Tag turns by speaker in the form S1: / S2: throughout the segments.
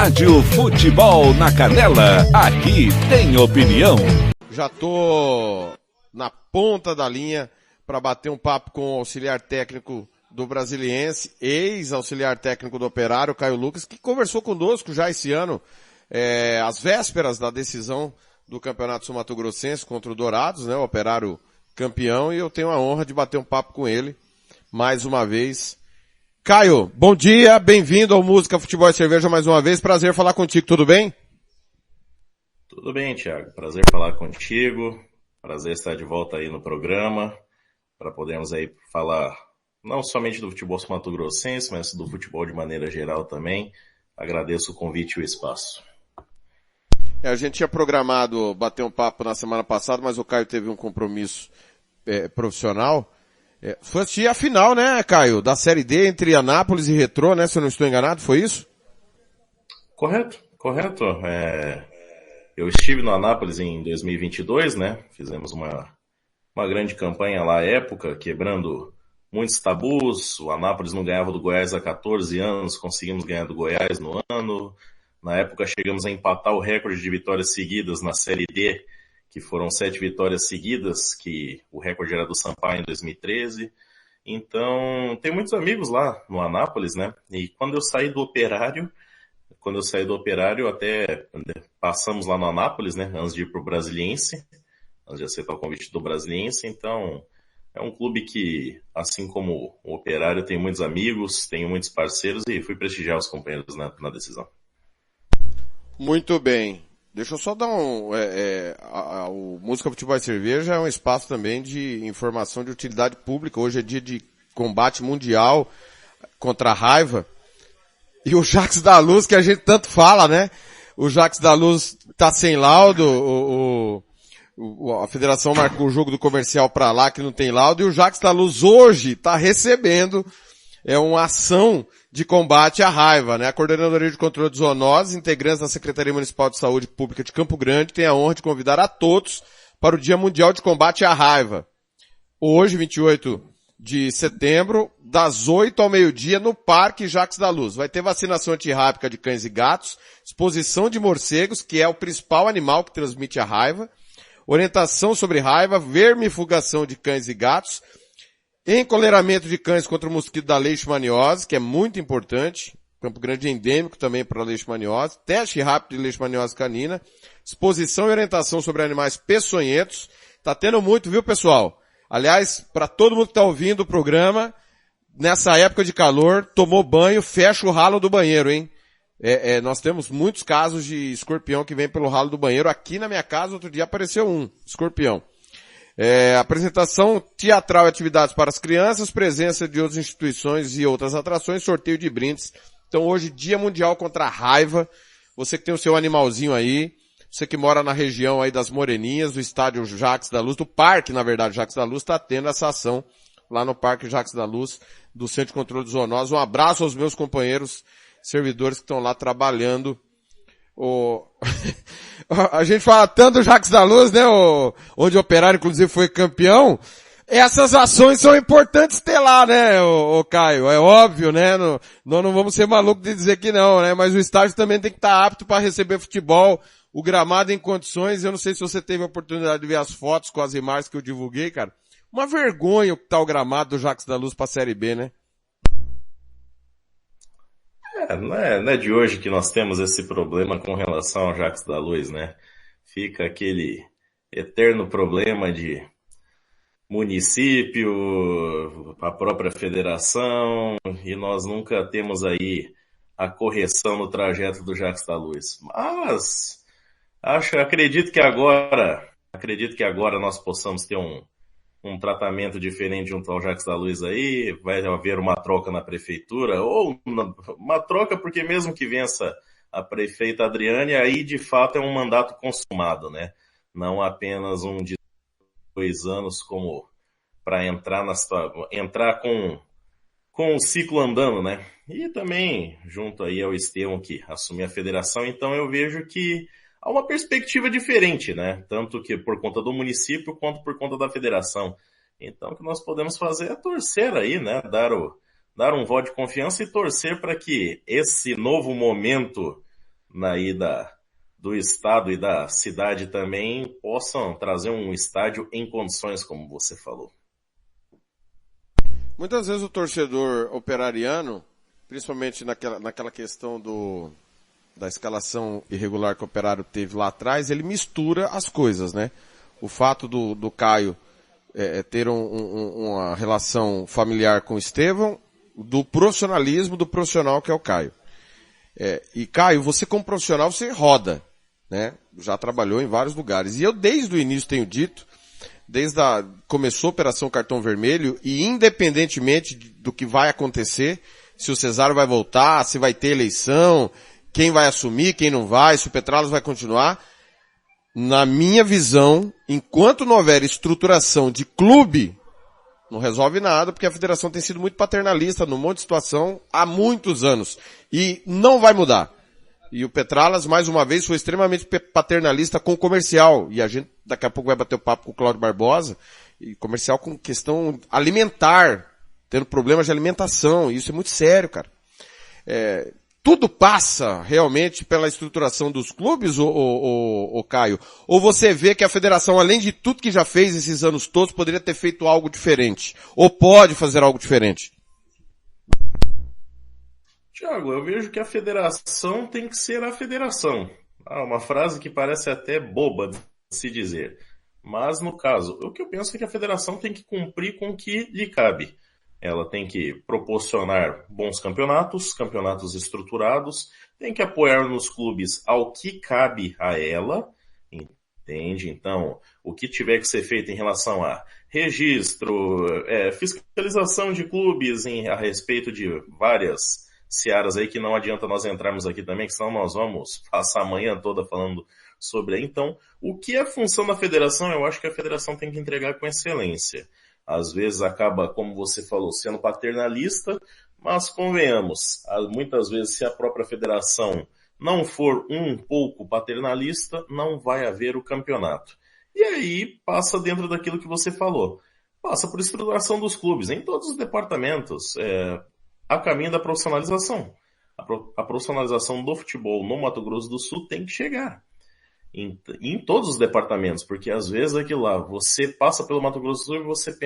S1: Rádio Futebol na Canela, aqui tem opinião.
S2: Já tô na ponta da linha para bater um papo com o auxiliar técnico do Brasiliense, ex-auxiliar técnico do Operário, Caio Lucas, que conversou conosco já esse ano, às vésperas da decisão do Campeonato Sul-Mato-Grossense contra o Dourados, né, o Operário campeão, e eu tenho a honra de bater um papo com ele mais uma vez. Caio, bom dia, bem-vindo ao Música, Futebol e Cerveja mais uma vez, prazer falar contigo, tudo bem?
S3: Tudo bem, Thiago, prazer falar contigo, prazer estar de volta aí no programa, para podermos aí falar não somente do futebol sul-mato-grossense, mas do futebol de maneira geral também. Agradeço o convite e o espaço.
S2: A gente tinha programado bater um papo na semana passada, mas o Caio teve um compromisso profissional. Foi assistir a final, né, Caio, da Série D entre Anápolis e Retrô, né, se eu não estou enganado, foi isso?
S3: Correto. Eu estive no Anápolis em 2022, né, fizemos uma grande campanha lá à época, quebrando muitos tabus. O Anápolis não ganhava do Goiás há 14 anos, conseguimos ganhar do Goiás no ano. Na época chegamos a empatar o recorde de vitórias seguidas na Série D, que foram 7 vitórias seguidas, que o recorde era do Sampaio em 2013. Então, tem muitos amigos lá no Anápolis, né? E quando eu saí do Operário, até passamos lá no Anápolis, né? Antes de ir para o Brasiliense, antes de aceitar o convite do Brasiliense. Então, é um clube que, assim como o Operário, tem muitos amigos, tem muitos parceiros e fui prestigiar os companheiros na decisão.
S2: Muito bem. Deixa eu só dar o Música, Futebol e Cerveja é um espaço também de informação de utilidade pública. Hoje é dia de combate mundial contra a raiva. E o Jacques da Luz, que a gente tanto fala, né? O Jacques da Luz tá sem laudo, a federação marcou o jogo do Comercial pra lá, que não tem laudo, e o Jacques da Luz hoje tá recebendo uma ação de combate à raiva, né? A Coordenadoria de Controle de Zoonoses, integrantes da Secretaria Municipal de Saúde Pública de Campo Grande, tem a honra de convidar a todos para o Dia Mundial de Combate à Raiva. Hoje, 28 de setembro, das 8 ao meio-dia, no Parque Jacques da Luz. Vai ter vacinação antirrábica de cães e gatos, exposição de morcegos, que é o principal animal que transmite a raiva, orientação sobre raiva, vermifugação de cães e gatos, encoleiramento de cães contra o mosquito da leishmaniose, que é muito importante. Campo Grande é endêmico também para leishmaniose. Teste rápido de leishmaniose canina. Exposição e orientação sobre animais peçonhentos. Tá tendo muito, viu, pessoal? Aliás, para todo mundo que tá ouvindo o programa, nessa época de calor, tomou banho, fecha o ralo do banheiro, hein? Nós temos muitos casos de escorpião que vem pelo ralo do banheiro. Aqui na minha casa, outro dia apareceu um escorpião. Apresentação teatral e atividades para as crianças, presença de outras instituições e outras atrações, sorteio de brindes. Então hoje, Dia Mundial contra a Raiva. Você que tem o seu animalzinho aí, você que mora na região aí das Moreninhas, do estádio Jacques da Luz, do parque, na verdade, Jacques da Luz, está tendo essa ação lá no Parque Jacques da Luz, do Centro de Controle de Zoonoses. Um abraço aos meus companheiros servidores que estão lá trabalhando. A gente fala tanto do Jacques da Luz, né, onde o Operário inclusive foi campeão. Essas ações são importantes ter lá, né, o Caio, é óbvio, né, nós não vamos ser malucos de dizer que não, né, mas o estádio também tem que estar apto para receber futebol, o gramado em condições. Eu não sei se você teve a oportunidade de ver as fotos com as imagens que eu divulguei, cara. Uma vergonha o que tá o gramado do Jacques da Luz pra Série B, né?
S3: Não é de hoje que nós temos esse problema com relação ao Jacques da Luz, né? Fica aquele eterno problema de município, a própria federação, e nós nunca temos aí a correção no trajeto do Jacques da Luz. Mas acredito que agora nós possamos ter um tratamento diferente junto ao Jacques da Luz aí, vai haver uma troca na prefeitura, ou uma troca porque mesmo que vença a prefeita Adriane, aí de fato é um mandato consumado, né? Não apenas um de 2 anos como para entrar com o ciclo andando, né? E também junto aí ao Estevão que assumiu a federação, então eu vejo que há uma perspectiva diferente, né? Tanto que por conta do município quanto por conta da federação. Então o que nós podemos fazer é torcer aí, né? Dar um voto de confiança e torcer para que esse novo momento aí do estado e da cidade também possam trazer um estádio em condições, como você falou.
S2: Muitas vezes o torcedor operariano, principalmente naquela questão da escalação irregular que o Operário teve lá atrás, ele mistura as coisas, né? O fato do Caio ter uma relação familiar com o Estevão, do profissionalismo do profissional que é o Caio. E Caio, você como profissional, você roda, né? Já trabalhou em vários lugares. E eu desde o início tenho dito, começou a Operação Cartão Vermelho, e independentemente do que vai acontecer, se o Cesário vai voltar, se vai ter eleição, quem vai assumir, quem não vai, se o Petralas vai continuar, na minha visão, enquanto não houver estruturação de clube, não resolve nada, porque a federação tem sido muito paternalista num monte de situação há muitos anos. E não vai mudar. E o Petralas, mais uma vez, foi extremamente paternalista com o comercial. E a gente daqui a pouco vai bater o papo com o Cláudio Barbosa. E comercial com questão alimentar, tendo problemas de alimentação. E isso é muito sério, cara. Tudo passa realmente pela estruturação dos clubes, ô Caio? Ou você vê que a federação, além de tudo que já fez esses anos todos, poderia ter feito algo diferente? Ou pode fazer algo diferente?
S3: Tiago, eu vejo que a federação tem que ser a federação. Uma frase que parece até boba de se dizer. Mas, no caso, o que eu penso é que a federação tem que cumprir com o que lhe cabe. Ela tem que proporcionar bons campeonatos estruturados, tem que apoiar nos clubes ao que cabe a ela, entende? Então, o que tiver que ser feito em relação a registro, fiscalização de clubes a respeito de várias searas aí que não adianta nós entrarmos aqui também, que senão nós vamos passar a manhã toda falando sobre aí. Então, o que é função da federação, eu acho que a federação tem que entregar com excelência. Às vezes acaba, como você falou, sendo paternalista, mas convenhamos, muitas vezes se a própria federação não for um pouco paternalista, não vai haver o campeonato. E aí passa dentro daquilo que você falou. Passa por estruturação dos clubes, em todos os departamentos, a caminho da profissionalização. A profissionalização do futebol no Mato Grosso do Sul tem que chegar. Em todos os departamentos, porque às vezes aquilo lá, você passa pelo Mato Grosso do Sul e você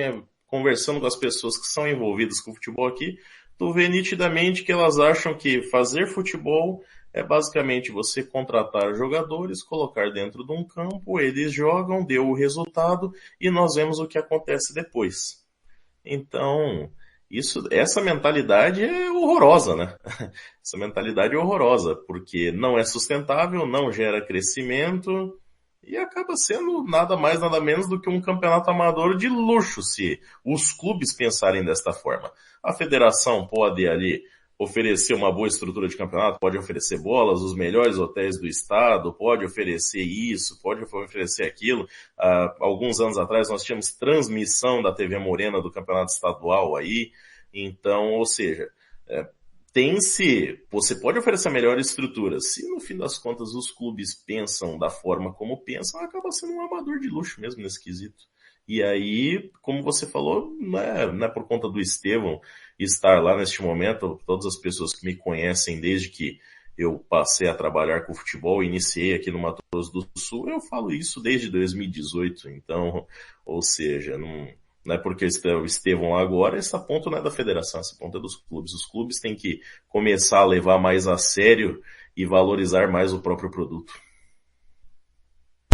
S3: conversando com as pessoas que são envolvidas com o futebol aqui, tu vê nitidamente que elas acham que fazer futebol é basicamente você contratar jogadores, colocar dentro de um campo, eles jogam, deu o resultado e nós vemos o que acontece depois. Então, essa mentalidade é horrorosa, né? Essa mentalidade é horrorosa, porque não é sustentável, não gera crescimento e acaba sendo nada mais, nada menos do que um campeonato amador de luxo, se os clubes pensarem desta forma. A federação pode ali oferecer uma boa estrutura de campeonato, pode oferecer bolas, os melhores hotéis do estado, pode oferecer isso, pode oferecer aquilo. Alguns anos atrás nós tínhamos transmissão da TV Morena do campeonato estadual aí. Então, ou seja, você pode oferecer a melhor estrutura. Se no fim das contas os clubes pensam da forma como pensam, acaba sendo um amador de luxo mesmo nesse quesito. E aí, como você falou, não é por conta do Estevão estar lá neste momento. Todas as pessoas que me conhecem desde que eu passei a trabalhar com futebol, iniciei aqui no Mato Grosso do Sul, eu falo isso desde 2018. Então, ou seja, não é porque o Estevão lá agora, esse ponto não é da federação, esse ponto é dos clubes. Os clubes têm que começar a levar mais a sério e valorizar mais o próprio produto.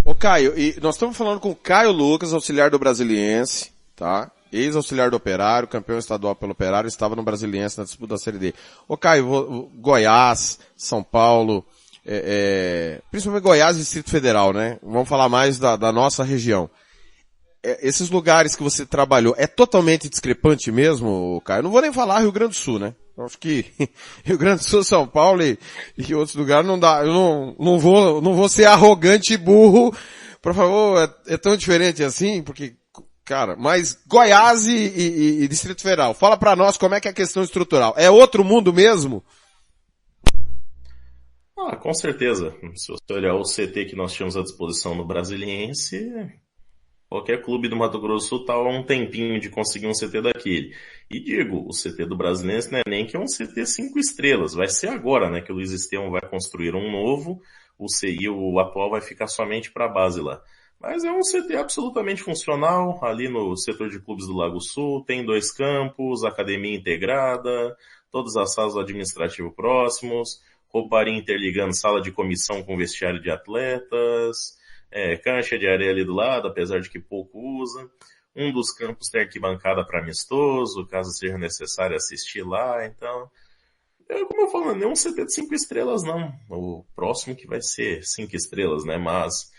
S2: Ô Caio, e nós estamos falando com o Caio Lucas, auxiliar do Brasiliense, tá? Ex-auxiliar do Operário, campeão estadual pelo Operário, estava no Brasiliense na disputa da Série D. Ô Caio, Goiás, São Paulo, principalmente Goiás e Distrito Federal, né? Vamos falar mais da nossa região. Esses lugares que você trabalhou, é totalmente discrepante mesmo, Caio? Eu não vou nem falar Rio Grande do Sul, né? Eu acho que Rio Grande do Sul, São Paulo e outros lugares não dá. Eu não vou ser arrogante e burro. Por favor, é tão diferente assim, porque, cara, mas Goiás e Distrito Federal, fala pra nós como é que é a questão estrutural. É outro mundo mesmo?
S3: Com certeza. Se você olhar o CT que nós tínhamos à disposição no Brasiliense, Qualquer clube do Mato Grosso do Sul tá há um tempinho de conseguir um CT daquele. E digo, o CT do Brasiliense não é nem que é um CT 5 estrelas, vai ser agora, né, que o Luiz Estevam vai construir um novo, o CI, o atual, vai ficar somente para a base lá. Mas é um CT absolutamente funcional, ali no setor de clubes do Lago Sul, tem 2 campos, academia integrada, todas as salas do administrativo próximos, rouparia interligando sala de comissão com vestiário de atletas, cancha de areia ali do lado, apesar de que pouco usa. Um dos campos tem arquibancada para amistoso, caso seja necessário assistir lá, então... como eu falo, não é um CT de 5 estrelas, não. O próximo que vai ser 5 estrelas, né? Mas,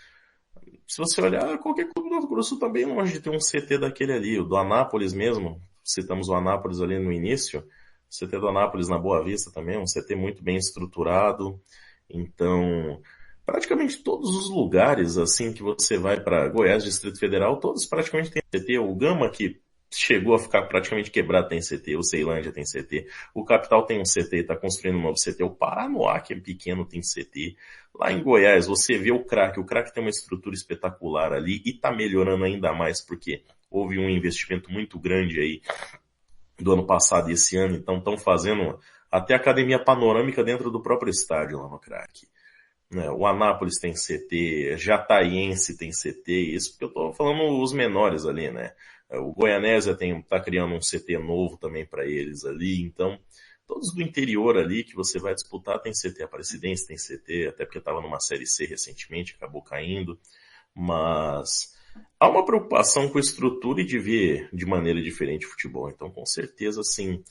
S3: se você olhar, qualquer clube do Mato Grosso também longe de ter um CT daquele ali. O do Anápolis mesmo, citamos o Anápolis ali no início, o CT do Anápolis na Boa Vista também, um CT muito bem estruturado. Então, praticamente todos os lugares, assim, que você vai para Goiás, Distrito Federal, todos praticamente têm CT. O Gama, que chegou a ficar praticamente quebrado, tem CT. O Ceilândia tem CT. O Capital tem um CT e está construindo um novo CT. O Paranoá, que é pequeno, tem CT. Lá em Goiás, você vê o Crack. O Crack tem uma estrutura espetacular ali e está melhorando ainda mais porque houve um investimento muito grande aí do ano passado e esse ano. Então estão fazendo até academia panorâmica dentro do próprio estádio lá no Crack. O Anápolis tem CT, Jataiense tem CT, isso porque eu tô falando os menores ali, né? O Goianésia tá criando um CT novo também para eles ali, então todos do interior ali que você vai disputar tem CT. Aparecidense tem CT, até porque estava numa Série C recentemente, acabou caindo, mas há uma preocupação com a estrutura e de ver de maneira diferente o futebol, então com certeza sim.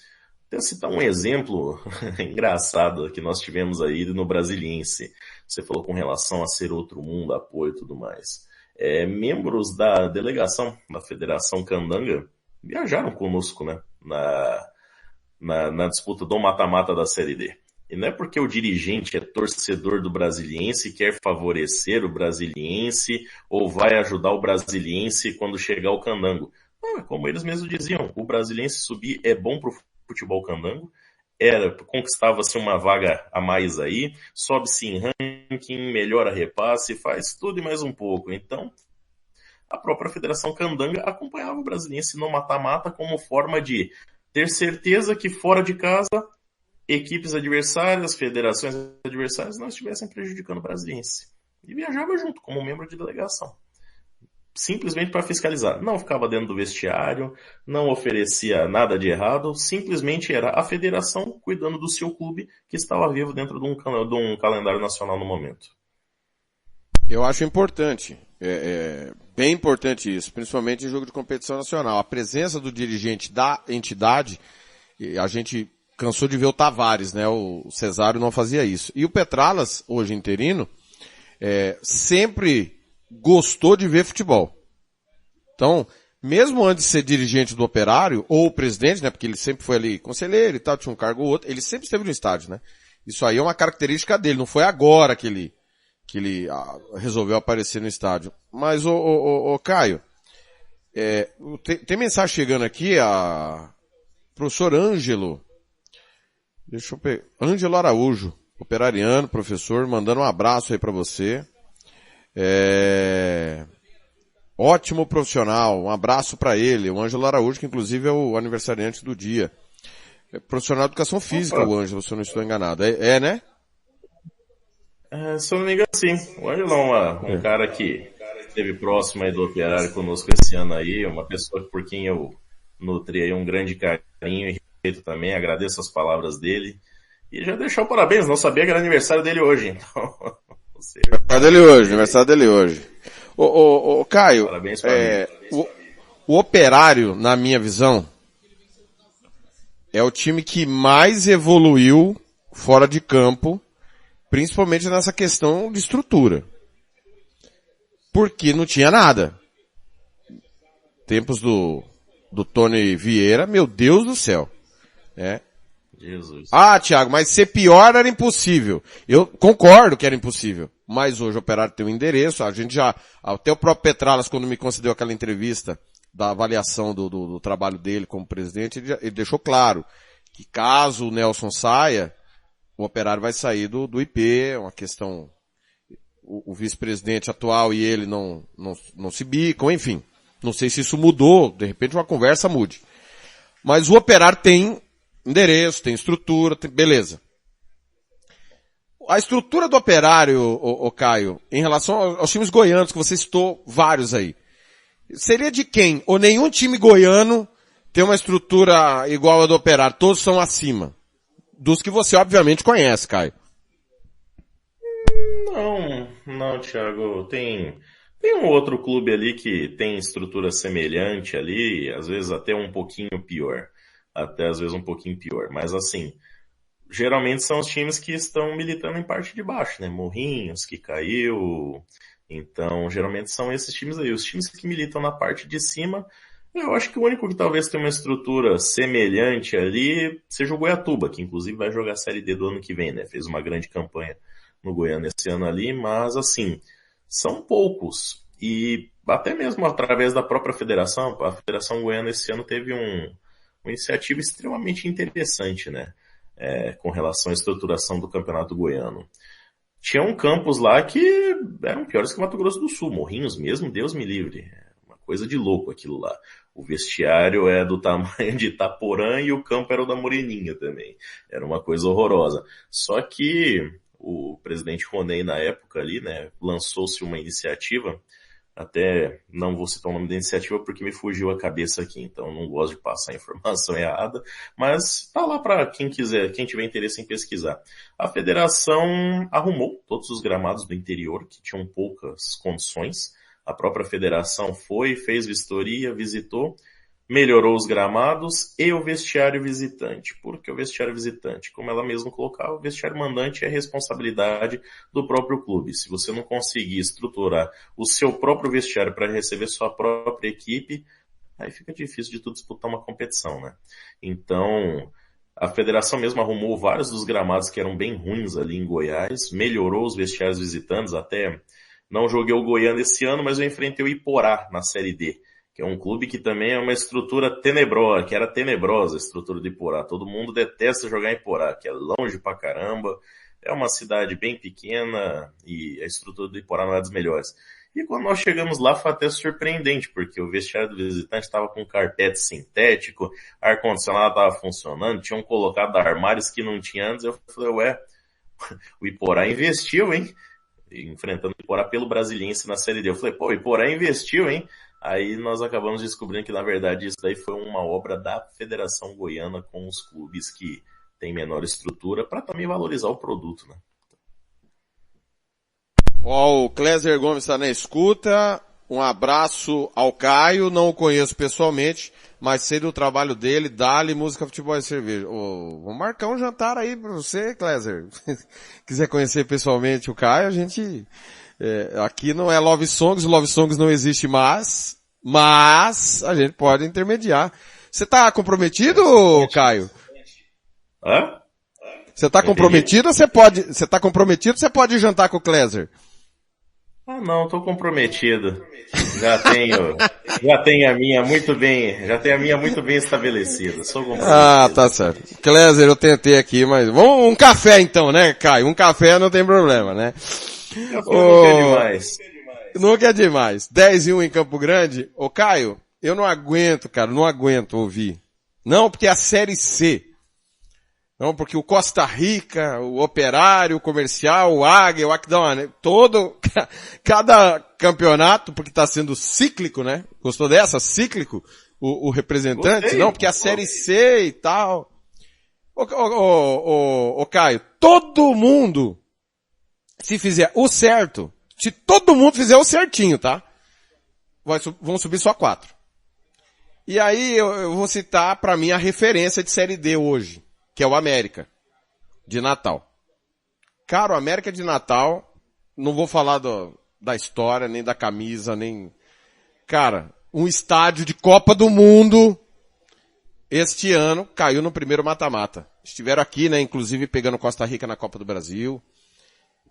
S3: Até citar um exemplo engraçado que nós tivemos aí no Brasiliense. Você falou com relação a ser outro mundo, apoio e tudo mais. Membros da delegação da Federação Candanga viajaram conosco, né? Na disputa do mata-mata da Série D. E não é porque o dirigente é torcedor do Brasiliense, quer favorecer o Brasiliense ou vai ajudar o Brasiliense quando chegar o Candango. Não, como eles mesmos diziam, o Brasiliense subir é bom pro futebol candango, conquistava-se uma vaga a mais aí, sobe-se em ranking, melhora repasse, faz tudo e mais um pouco. Então, a própria Federação Candanga acompanhava o Brasiliense no mata-mata como forma de ter certeza que fora de casa, equipes adversárias, federações adversárias não estivessem prejudicando o Brasiliense. E viajava junto como membro de delegação. Simplesmente para fiscalizar. Não ficava dentro do vestiário, não oferecia nada de errado, simplesmente era a federação cuidando do seu clube que estava vivo dentro de um calendário nacional no momento.
S2: Eu acho importante, bem importante isso, principalmente em jogo de competição nacional. A presença do dirigente da entidade, a gente cansou de ver o Tavares, né? O Cesário não fazia isso. E o Petralas, hoje interino, sempre gostou de ver futebol. Então, mesmo antes de ser dirigente do Operário, ou presidente, né, porque ele sempre foi ali conselheiro e tal, tinha um cargo ou outro, ele sempre esteve no estádio, né? Isso aí é uma característica dele, não foi agora que ele resolveu aparecer no estádio. Mas, Caio, tem mensagem chegando aqui, a professor Ângelo, deixa eu pegar, Ângelo Araújo, operariano, professor, mandando um abraço aí pra você. Ótimo profissional, um abraço para ele, o Ângelo Araújo, que inclusive é o aniversariante do dia. Profissional de educação física, o Ângelo, se eu não estou enganado. Né?
S3: Se eu não me engano, sim. O Ângelo é um cara que esteve próximo aí do Operário conosco esse ano aí, uma pessoa por quem eu nutri aí um grande carinho e respeito também, agradeço as palavras dele. E já deixou parabéns, não sabia que era aniversário dele hoje, então...
S2: Aniversário dele hoje. Caio,
S3: parabéns pra mim.
S2: O Operário, na minha visão, é o time que mais evoluiu fora de campo, principalmente nessa questão de estrutura. Porque não tinha nada. Tempos do Tony Vieira, meu Deus do céu.
S3: Jesus.
S2: Thiago, mas ser pior era impossível. Eu concordo que era impossível. Mas hoje o Operário tem um endereço, a gente até o próprio Petralas, quando me concedeu aquela entrevista da avaliação do trabalho dele como presidente, ele deixou claro que caso o Nelson saia, o Operário vai sair do IP, é uma questão o vice-presidente atual e ele não se bicam, enfim. Não sei se isso mudou, de repente uma conversa mude. Mas o Operário tem endereço, tem estrutura, beleza. A estrutura do Operário, o Caio, em relação aos times goianos, que você citou vários aí, seria de quem? Ou nenhum time goiano tem uma estrutura igual a do Operário? Todos são acima. Dos que você obviamente conhece, Caio.
S3: Não, Thiago. Tem um outro clube ali que tem estrutura semelhante ali, às vezes até um pouquinho pior. Até às vezes um pouquinho pior. Mas assim, geralmente são os times que estão militando em parte de baixo, né? Morrinhos, que caiu. Então, geralmente são esses times aí. Os times que militam na parte de cima, eu acho que o único que talvez tenha uma estrutura semelhante ali seja o Goiatuba, que inclusive vai jogar a Série D do ano que vem, né? Fez uma grande campanha no Goiânia esse ano ali, mas assim, são poucos. E até mesmo através da própria federação, a Federação Goiana esse ano teve uma iniciativa extremamente interessante, né? Com relação à estruturação do Campeonato Goiano. Tinha um campus lá que eram piores que o Mato Grosso do Sul, Morrinhos mesmo, Deus me livre. Uma coisa de louco aquilo lá. O vestiário é do tamanho de Itaporã e o campo era o da Moreninha também. Era uma coisa horrorosa. Só que o presidente Roney na época ali, né, lançou-se uma iniciativa, até não vou citar o nome da iniciativa porque me fugiu a cabeça aqui, então não gosto de passar a informação errada, mas tá lá para quem quiser, quem tiver interesse em pesquisar. A federação arrumou todos os gramados do interior que tinham poucas condições, a própria federação fez vistoria, visitou, melhorou os gramados e o vestiário visitante. Por que o vestiário visitante? Como ela mesma colocava, o vestiário mandante é responsabilidade do próprio clube. Se você não conseguir estruturar o seu próprio vestiário para receber sua própria equipe, aí fica difícil de tu disputar uma competição, né? Então, a federação mesmo arrumou vários dos gramados que eram bem ruins ali em Goiás, melhorou os vestiários visitantes, até não joguei o Goiânia esse ano, mas eu enfrentei o Iporá na Série D, que é um clube que também é uma estrutura tenebrosa, que era tenebrosa a estrutura de Iporá. Todo mundo detesta jogar em Iporá, que é longe pra caramba, é uma cidade bem pequena e a estrutura do Iporá não é das melhores. E quando nós chegamos lá foi até surpreendente, porque o vestiário do visitante estava com carpete sintético, ar-condicionado estava funcionando, tinham colocado armários que não tinha antes. Eu falei, ué, o Iporá investiu, hein? Enfrentando o Iporá pelo Brasiliense na Série D. Eu falei, pô, o Iporá investiu, hein? Aí nós acabamos descobrindo que, na verdade, isso daí foi uma obra da Federação Goiana com os clubes que têm menor estrutura para também valorizar o produto, né?
S2: Ó, o Cléser Gomes está na escuta. Um abraço ao Caio, não o conheço pessoalmente, mas sei do trabalho dele, Dali, música, futebol e cerveja. Vamos marcar um jantar aí pra você, Cléser. Quiser conhecer pessoalmente o Caio, a gente... aqui não é Love Songs não existe mais, mas a gente pode intermediar. Você tá comprometido, Caio?
S3: Hã?
S2: Você tá comprometido ou você pode jantar com o Cléser?
S3: Ah, não, tô comprometido. Já tenho a minha muito bem estabelecida. Sou comprometido.
S2: Ah, tá certo. Cléser, eu tentei aqui, mas vamos um café então, né, Caio? Um café não tem problema, né?
S3: Nunca é demais.
S2: Nunca é demais. 10-1 em Campo Grande. Ô, Caio, eu não aguento, cara, não aguento ouvir. Não, porque é a Série C. Não, porque o Costa Rica, o Operário, o Comercial, o Águia, o Aquidauana, cada campeonato, porque tá sendo cíclico, né? Gostou dessa? Cíclico? O representante? Gostei. Não, porque a Série C e tal. Ô, Caio, todo mundo, se fizer o certo, se todo mundo fizer o certinho, tá? Vão subir só 4. E aí eu vou citar pra mim a referência de Série D hoje, que é o América, de Natal. Cara, o América de Natal, não vou falar da história, nem da camisa, nem... Cara, um estádio de Copa do Mundo, este ano, caiu no primeiro mata-mata. Estiveram aqui, né, inclusive pegando Costa Rica na Copa do Brasil.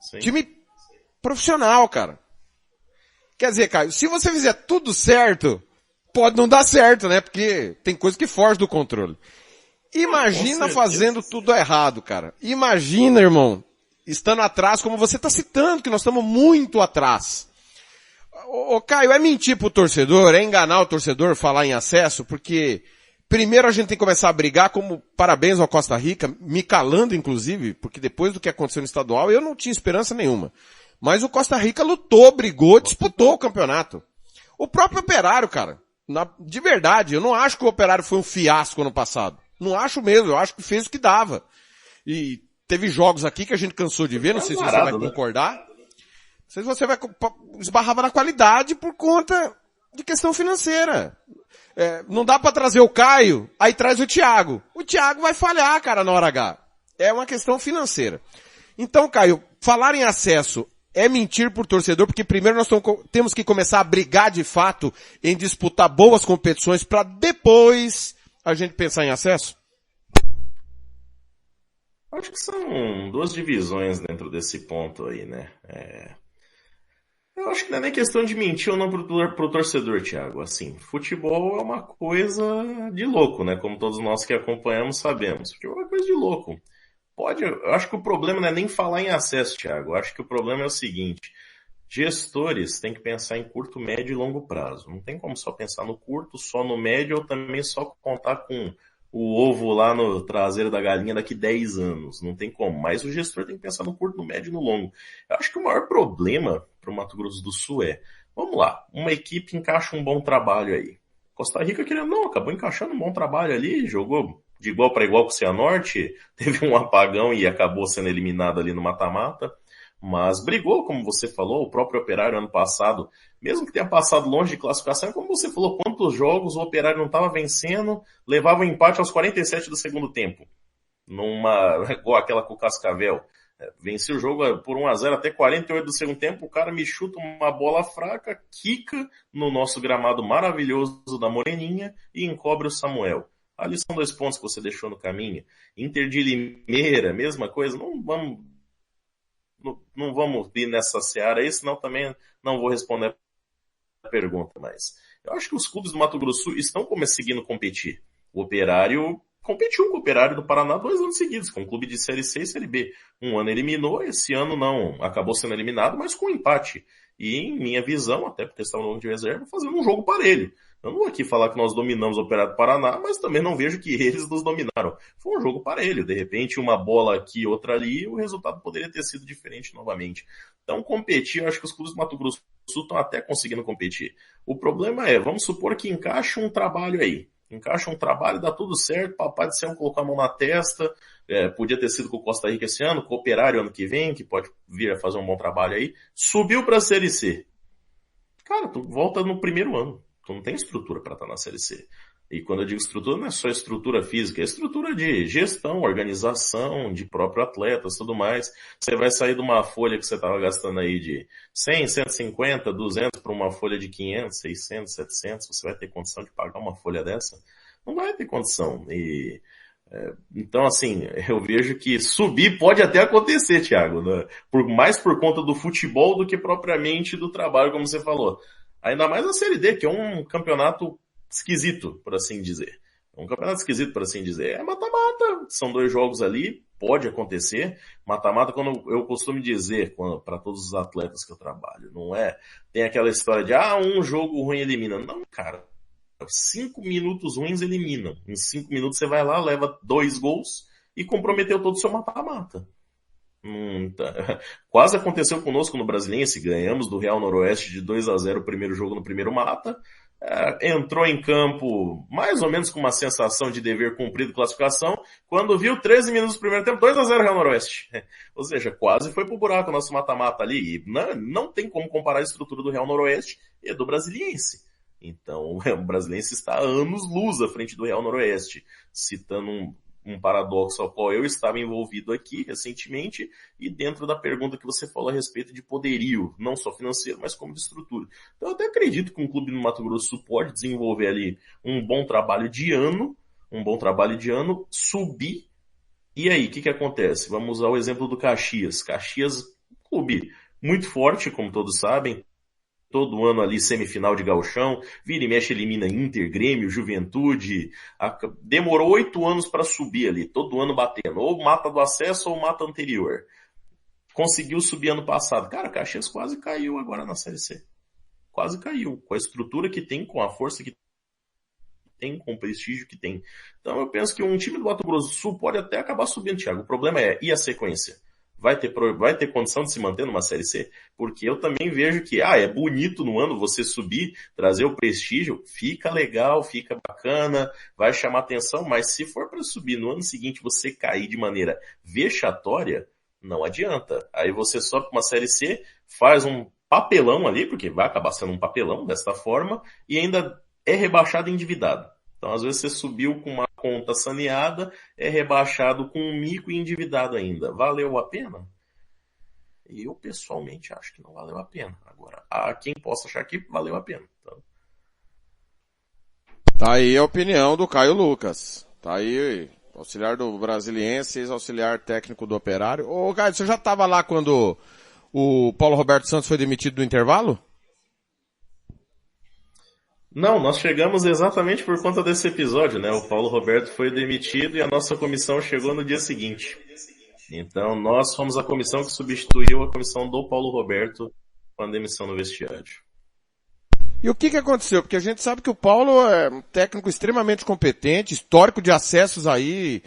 S2: Sim. Time profissional, cara. Quer dizer, Caio, se você fizer tudo certo, pode não dar certo, né, porque tem coisa que foge do controle. Imagina fazendo tudo errado, cara. Imagina, irmão, estando atrás, como você está citando, que nós estamos muito atrás. Ô Caio, é mentir pro torcedor, é enganar o torcedor falar em acesso, porque primeiro a gente tem que começar a brigar, como parabéns ao Costa Rica, me calando inclusive, porque depois do que aconteceu no estadual eu não tinha esperança nenhuma. Mas o Costa Rica lutou, brigou, disputou o campeonato. O próprio Operário, cara, de verdade, eu não acho que o Operário foi um fiasco ano passado. Não acho mesmo, eu acho que fez o que dava. E teve jogos aqui que a gente cansou de ver, não sei se você vai concordar. Não sei se você vai esbarrava na qualidade por conta de questão financeira. Não dá pra trazer o Caio, aí traz o Thiago. O Thiago vai falhar, cara, na hora H. É uma questão financeira. Então, Caio, falar em acesso é mentir por torcedor, porque primeiro nós temos que começar a brigar de fato em disputar boas competições para depois a gente pensar em acesso?
S3: Acho que são duas divisões dentro desse ponto aí, né? Eu acho que não é nem questão de mentir ou não pro torcedor, Thiago. Assim, futebol é uma coisa de louco, né? Como todos nós que acompanhamos sabemos. Futebol é uma coisa de louco. Eu acho que o problema não é nem falar em acesso, Thiago. Eu acho que o problema é o seguinte. Gestores têm que pensar em curto, médio e longo prazo. Não tem como só pensar no curto, só no médio ou também só contar com o ovo lá no traseiro da galinha daqui 10 anos. Não tem como. Mas o gestor tem que pensar no curto, no médio e no longo. Eu acho que o maior problema para o Mato Grosso do Sul vamos lá, uma equipe encaixa um bom trabalho aí. Costa Rica, querendo não, acabou encaixando um bom trabalho ali, jogou de igual para igual com o Cianorte, teve um apagão e acabou sendo eliminado ali no mata-mata. Mas brigou, como você falou, o próprio Operário ano passado, mesmo que tenha passado longe de classificação, como você falou, quantos jogos o Operário não estava vencendo, levava o empate aos 47 do segundo tempo, igual aquela com o Cascavel. Venceu o jogo por 1-0 até 48 do segundo tempo, o cara me chuta uma bola fraca, quica no nosso gramado maravilhoso da Moreninha e encobre o Samuel. Ali são 2 pontos que você deixou no caminho. Inter de Limeira, mesma coisa, não vamos ir nessa seara aí, senão também não vou responder a pergunta, mas eu acho que os clubes do Mato Grosso estão conseguindo competir. O Operário competiu com o Operário do Paraná 2 anos seguidos, com um clube de Série C e Série B. Um ano eliminou, esse ano não, acabou sendo eliminado, mas com empate. E em minha visão, até porque estava no banco de reserva, fazendo um jogo parelho. Eu não vou aqui falar que nós dominamos o Operário do Paraná, mas também não vejo que eles nos dominaram. Foi um jogo parelho. De repente, uma bola aqui, outra ali, o resultado poderia ter sido diferente novamente. Então, competir, eu acho que os clubes do Mato Grosso do Sul estão até conseguindo competir. O problema vamos supor que encaixa um trabalho aí. Encaixa um trabalho, dá tudo certo, papai do céu colocou a mão na testa, podia ter sido com o Costa Rica esse ano, com o Operário ano que vem, que pode vir a fazer um bom trabalho aí. Subiu para a Série C. Cara, tu volta no primeiro ano. Tu não tem estrutura para estar na Série C. E quando eu digo estrutura, não é só estrutura física, é estrutura de gestão, organização, de próprio atletas, tudo mais. Você vai sair de uma folha que você estava gastando aí de 100, 150, 200 para uma folha de 500, 600, 700. Você vai ter condição de pagar uma folha dessa? Não vai ter condição. Então, assim, eu vejo que subir pode até acontecer, Thiago, né? Mais por conta do futebol do que propriamente do trabalho, como você falou. Ainda mais a Série D, que é um campeonato esquisito, por assim dizer. É um campeonato esquisito, por assim dizer. É mata-mata, são 2 jogos ali, pode acontecer. Mata-mata, quando eu costumo dizer para todos os atletas que eu trabalho, não é? Tem aquela história de, um jogo ruim elimina. Não, cara. 5 minutos ruins eliminam. Em 5 minutos você vai lá, leva 2 gols e comprometeu todo o seu mata-mata. Quase aconteceu conosco no Brasiliense, ganhamos do Real Noroeste de 2-0 o primeiro jogo no primeiro mata, entrou em campo mais ou menos com uma sensação de dever cumprido classificação, quando viu 13 minutos do primeiro tempo, 2-0 Real Noroeste. Ou seja, quase foi pro buraco o nosso mata-mata ali, e não tem como comparar a estrutura do Real Noroeste e do Brasiliense. Então, o Brasiliense está a anos-luz à frente do Real Noroeste, citando um paradoxo ao qual eu estava envolvido aqui recentemente, e dentro da pergunta que você falou a respeito de poderio, não só financeiro, mas como de estrutura. Então eu até acredito que um clube no Mato Grosso do Sul pode desenvolver ali um bom trabalho de ano, subir, e aí, o que acontece? Vamos usar o exemplo do Caxias. Caxias, clube muito forte, como todos sabem, todo ano ali semifinal de gauchão, vira e mexe elimina Inter, Grêmio, Juventude, demorou 8 anos para subir ali, todo ano batendo, ou mata do acesso ou mata anterior. conseguiu subir ano passado. Cara, o Caxias quase caiu agora na Série C. Quase caiu. Com a estrutura que tem, com a força que tem, com o prestígio que tem. Então eu penso que um time do Mato Grosso do Sul pode até acabar subindo, Thiago. O problema e a sequência? Vai ter condição de se manter numa Série C? Porque eu também vejo que, é bonito no ano você subir, trazer o prestígio, fica legal, fica bacana, vai chamar atenção, mas se for para subir no ano seguinte você cair de maneira vexatória, não adianta. Aí você sobe para uma Série C, faz um papelão ali, porque vai acabar sendo um papelão desta forma, e ainda é rebaixado e endividado. Então, às vezes, você subiu com uma conta saneada, é rebaixado com um mico e endividado ainda. Valeu a pena? Eu, pessoalmente, acho que não valeu a pena. Agora, há quem possa achar que valeu a pena. Então...
S2: Tá aí a opinião do Caio Lucas. Tá aí, auxiliar do Brasiliense, ex-auxiliar técnico do Operário. Ô, Caio, você já estava lá quando o Paulo Roberto Santos foi demitido do intervalo?
S3: Não, nós chegamos exatamente por conta desse episódio, né? O Paulo Roberto foi demitido e a nossa comissão chegou no dia seguinte. Então, nós fomos a comissão que substituiu a comissão do Paulo Roberto com a demissão no vestiário.
S2: E o que aconteceu? Porque a gente sabe que o Paulo é um técnico extremamente competente, histórico de acessos aí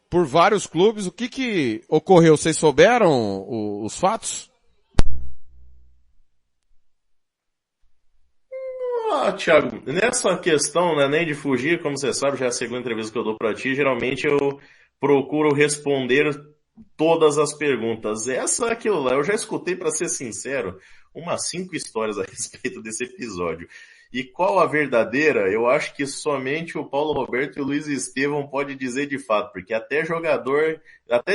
S2: por vários clubes. O que ocorreu? Vocês souberam os fatos?
S3: Thiago, nessa questão, né, nem de fugir, como você sabe, já é a segunda entrevista que eu dou pra ti, geralmente eu procuro responder todas as perguntas. Aquilo lá, eu já escutei, pra ser sincero, umas 5 histórias a respeito desse episódio. E qual a verdadeira? Eu acho que somente o Paulo Roberto e o Luiz Estevão pode dizer de fato, porque até de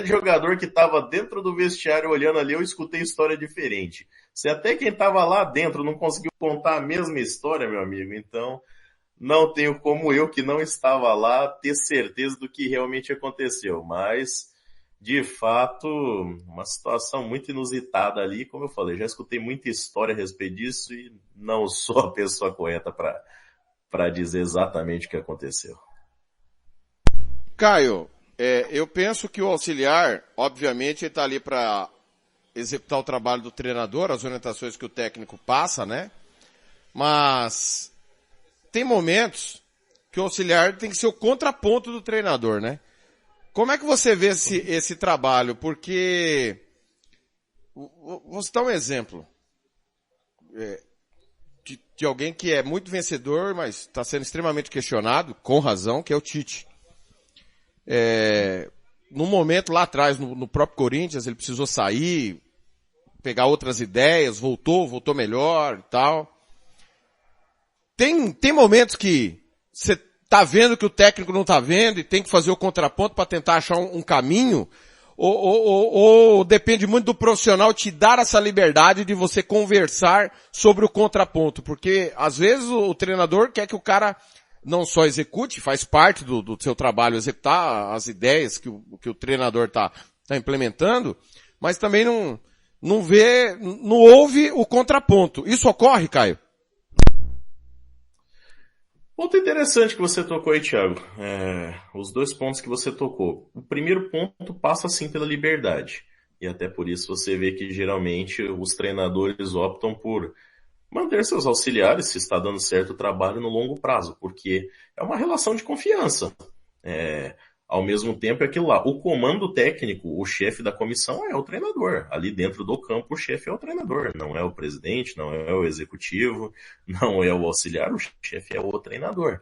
S3: jogador que estava dentro do vestiário olhando ali, eu escutei história diferente. Se até quem estava lá dentro não conseguiu contar a mesma história, meu amigo, então não tenho como eu, que não estava lá, ter certeza do que realmente aconteceu. Mas, de fato, uma situação muito inusitada ali, como eu falei, já escutei muita história a respeito disso e não sou a pessoa correta para dizer exatamente o que aconteceu.
S2: Caio, eu penso que o auxiliar, obviamente, está ali para executar o trabalho do treinador, as orientações que o técnico passa, né? Mas tem momentos que o auxiliar tem que ser o contraponto do treinador, né? Como é que você vê esse trabalho? Porque, vou citar um exemplo de alguém que é muito vencedor, mas está sendo extremamente questionado, com razão, que é o Tite. Num momento lá atrás, no próprio Corinthians, ele precisou sair, pegar outras ideias, voltou melhor e tal. Tem momentos que você tá vendo que o técnico não tá vendo e tem que fazer o contraponto para tentar achar um caminho, ou depende muito do profissional te dar essa liberdade de você conversar sobre o contraponto, porque às vezes o treinador quer que o cara não só execute, faz parte do seu trabalho executar as ideias que o treinador tá implementando, mas também não ouve o contraponto. Isso ocorre, Caio?
S3: Ponto interessante que você tocou aí, Thiago. Os 2 pontos que você tocou. O primeiro ponto passa sim pela liberdade. E até por isso você vê que geralmente os treinadores optam por manter seus auxiliares, se está dando certo o trabalho no longo prazo, porque é uma relação de confiança. Ao mesmo tempo é aquilo lá, o comando técnico, o chefe da comissão é o treinador. Ali dentro do campo o chefe é o treinador, não é o presidente, não é o executivo, não é o auxiliar, o chefe é o treinador.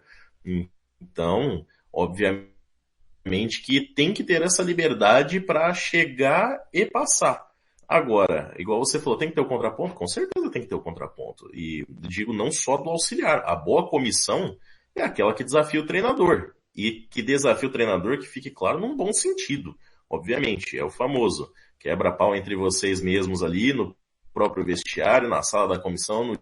S3: Então, obviamente que tem que ter essa liberdade para chegar e passar. Agora, igual você falou, tem que ter o contraponto? Com certeza tem que ter o contraponto. E digo não só do auxiliar, a boa comissão é aquela que desafia o treinador. E que desafia o treinador, que fique claro, num bom sentido. Obviamente, é o famoso quebra-pau entre vocês mesmos ali, no próprio vestiário, na sala da comissão, no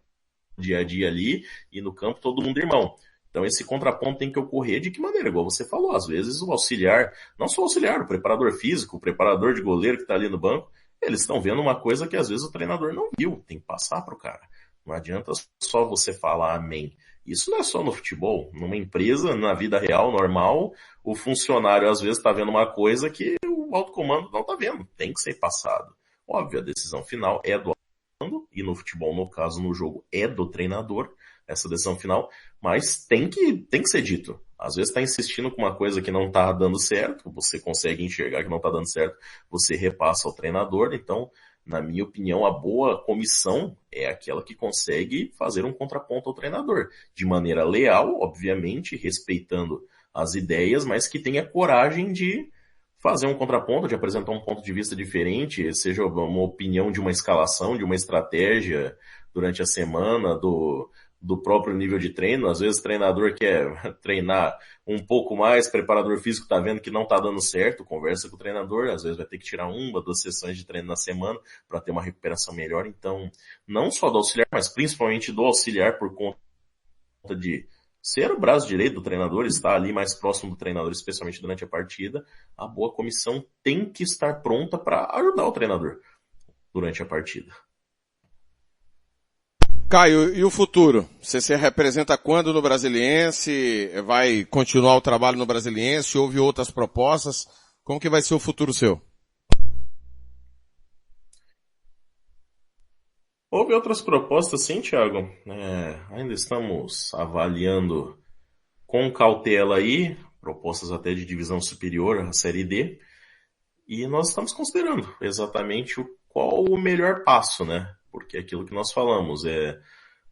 S3: dia a dia ali, e no campo todo mundo irmão. Então esse contraponto tem que ocorrer de que maneira? Igual você falou, às vezes o auxiliar, não só o auxiliar, o preparador físico, o preparador de goleiro que está ali no banco, eles estão vendo uma coisa que às vezes o treinador não viu, tem que passar para o cara. Não adianta só você falar amém. Isso não é só no futebol. Numa empresa, na vida real, normal, o funcionário às vezes está vendo uma coisa que o alto comando não está vendo. Tem que ser passado. Óbvio, a decisão final é do atleta, e no futebol, no caso, no jogo, é do treinador, essa decisão final, mas tem que ser dito. Às vezes está insistindo com uma coisa que não está dando certo, você consegue enxergar que não está dando certo, você repassa ao treinador. Então, na minha opinião, a boa comissão é aquela que consegue fazer um contraponto ao treinador, de maneira leal, obviamente, respeitando as ideias, mas que tenha coragem de fazer um contraponto, de apresentar um ponto de vista diferente, seja uma opinião de uma escalação, de uma estratégia durante a semana, do próprio nível de treino. Às vezes o treinador quer treinar um pouco mais, preparador físico está vendo que não está dando certo, conversa com o treinador, às vezes vai ter que tirar 1, 2 sessões de treino na semana para ter uma recuperação melhor. Então, não só do auxiliar, mas principalmente do auxiliar, por conta de ser o braço direito do treinador, estar ali mais próximo do treinador, especialmente durante a partida, a boa comissão tem que estar pronta para ajudar o treinador durante a partida.
S2: Caio, e o futuro? Você se representa quando no Brasiliense? Vai continuar o trabalho no Brasiliense? Houve outras propostas? Como que vai ser o futuro seu?
S3: Houve outras propostas, sim, Thiago. Ainda estamos avaliando com cautela aí, propostas até de divisão superior, a Série D, e nós estamos considerando exatamente qual o melhor passo, né? Porque é aquilo que nós falamos,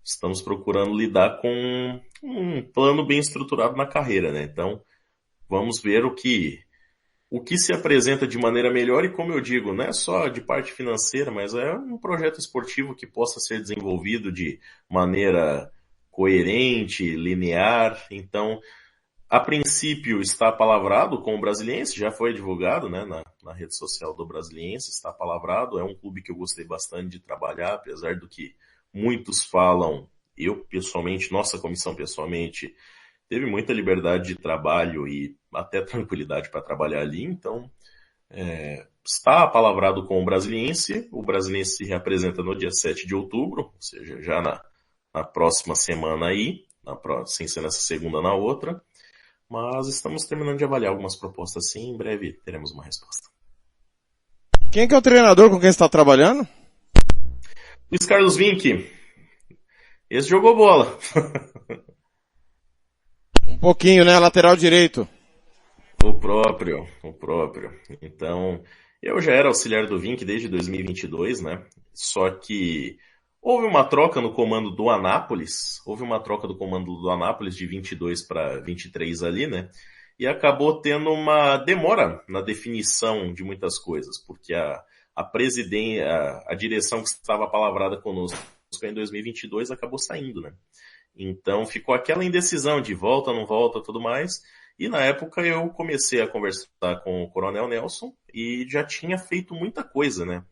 S3: estamos procurando lidar com um plano bem estruturado na carreira, né? Então, vamos ver o que se apresenta de maneira melhor, e como eu digo, não é só de parte financeira, mas é um projeto esportivo que possa ser desenvolvido de maneira coerente, linear. Então, a princípio está palavrado com o Brasiliense, já foi divulgado, né, na rede social do Brasiliense, está palavrado. É um clube que eu gostei bastante de trabalhar, apesar do que muitos falam. Eu pessoalmente, nossa comissão pessoalmente, teve muita liberdade de trabalho e até tranquilidade para trabalhar ali. Então, está palavrado com o Brasiliense se reapresenta no dia 7 de outubro, ou seja, já na próxima semana aí, sem ser nessa segunda, na outra. Mas estamos terminando de avaliar algumas propostas, sim. Em breve teremos uma resposta.
S2: Quem que é o treinador com quem você está trabalhando?
S3: Luiz Carlos Vinck. Esse jogou bola.
S2: Um pouquinho, né? Lateral direito.
S3: O próprio. Então, eu já era auxiliar do Vinck desde 2022, né? Só que houve uma troca no comando do Anápolis, de 22 para 23 ali, né? E acabou tendo uma demora na definição de muitas coisas, porque a direção que estava palavrada conosco em 2022 acabou saindo, né? Então ficou aquela indecisão de volta, não volta, tudo mais. E na época eu comecei a conversar com o Coronel Nelson e já tinha feito muita coisa, né?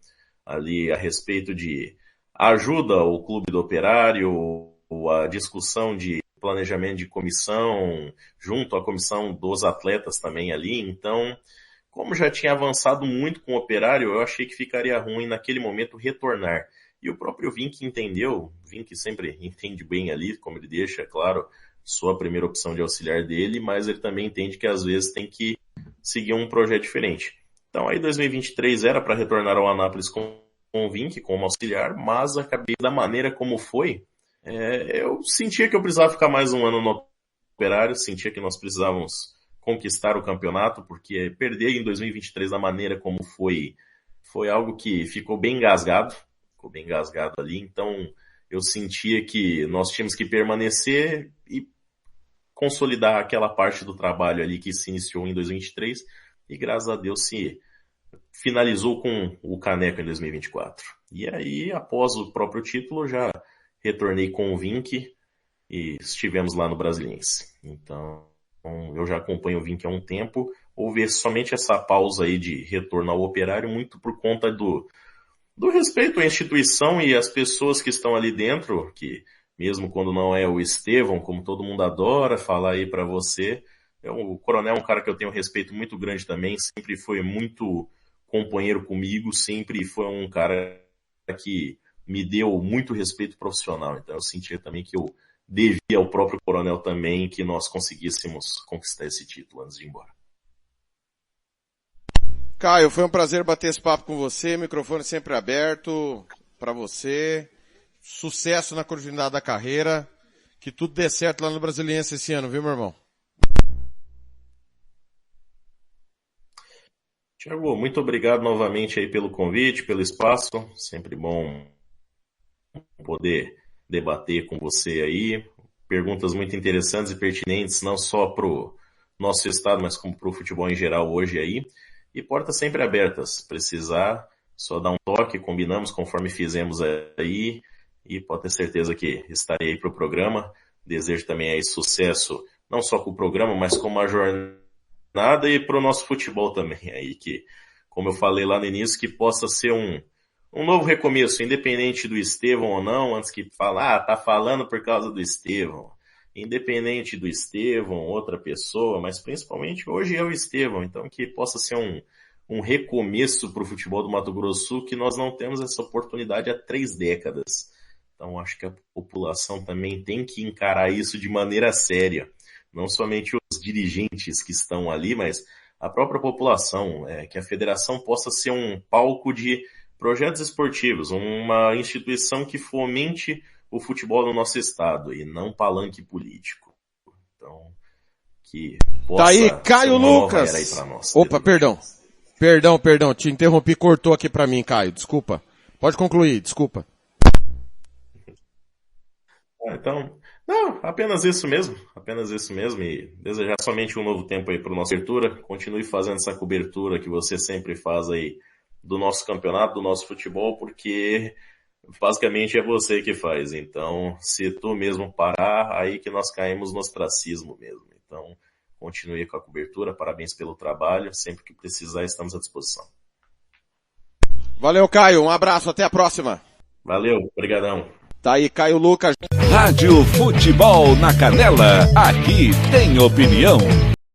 S3: Ali a respeito de ajuda ao clube do Operário, a discussão de planejamento de comissão, junto à comissão dos atletas também ali. Então, como já tinha avançado muito com o Operário, eu achei que ficaria ruim naquele momento retornar. E o próprio Vinck entendeu, Vinck sempre entende bem ali, como ele deixa, claro, sou a primeira opção de auxiliar dele, mas ele também entende que às vezes tem que seguir um projeto diferente. Então aí 2023 era para retornar ao Anápolis com o Vinck, como auxiliar, mas acabei da maneira como foi. Eu sentia que eu precisava ficar mais um ano no Operário, sentia que nós precisávamos conquistar o campeonato, porque perder em 2023 da maneira como foi algo que ficou bem engasgado ali. Então eu sentia que nós tínhamos que permanecer e consolidar aquela parte do trabalho ali que se iniciou em 2023 e graças a Deus se finalizou com o Caneco em 2024. E aí, após o próprio título, já retornei com o Vinck e estivemos lá no Brasiliense. Então, eu já acompanho o Vinck há um tempo. Houve somente essa pausa aí de retorno ao Operário, muito por conta do respeito à instituição e às pessoas que estão ali dentro, que mesmo quando não é o Estevão, como todo mundo adora falar aí para você, o Coronel é um cara que eu tenho um respeito muito grande também, sempre foi muito companheiro comigo, sempre foi um cara que me deu muito respeito profissional. Então eu sentia também que eu devia ao próprio Coronel também que nós conseguíssemos conquistar esse título antes de ir embora.
S2: Caio, foi um prazer bater esse papo com você, microfone sempre aberto para você. Sucesso na continuidade da carreira, que tudo dê certo lá no Brasiliense esse ano, viu, meu irmão?
S3: Tiago, muito obrigado novamente aí pelo convite, pelo espaço. Sempre bom poder debater com você aí. Perguntas muito interessantes e pertinentes, não só para o nosso estado, mas como para o futebol em geral hoje aí. E portas sempre abertas. Se precisar, só dar um toque, combinamos conforme fizemos aí. E pode ter certeza que estarei aí para o programa. Desejo também aí sucesso, não só com o programa, mas com uma jornada e para o nosso futebol também. Aí que, como eu falei lá no início, que possa ser um novo recomeço, independente do Estevão ou não, antes que falar, tá falando por causa do Estevão. Independente do Estevão, outra pessoa, mas principalmente hoje é o Estevão. Então que possa ser um recomeço para o futebol do Mato Grosso do Sul, que nós não temos essa oportunidade há 3 décadas. Então acho que a população também tem que encarar isso de maneira séria. Não somente os dirigentes que estão ali, mas a própria população. Que a federação possa ser um palco de projetos esportivos, uma instituição que fomente o futebol no nosso estado e não palanque político. Então, que possa
S2: tá aí, Caio Lucas.
S3: Aí pra nós,
S2: Opa, perdão, te interrompi, cortou aqui pra mim, Caio, desculpa. Pode concluir, desculpa.
S3: Então, não, apenas isso mesmo, e desejar somente um novo tempo aí para nossa cobertura. Continue fazendo essa cobertura que você sempre faz aí do nosso campeonato, do nosso futebol, porque basicamente é você que faz. Então, se tu mesmo parar, aí que nós caímos no ostracismo mesmo. Então, continue com a cobertura, parabéns pelo trabalho, sempre que precisar estamos à disposição.
S2: Valeu, Caio, um abraço, até a próxima.
S3: Valeu, obrigadão.
S2: Tá aí, Caio Lucas.
S1: Rádio Futebol na Canela, aqui tem opinião.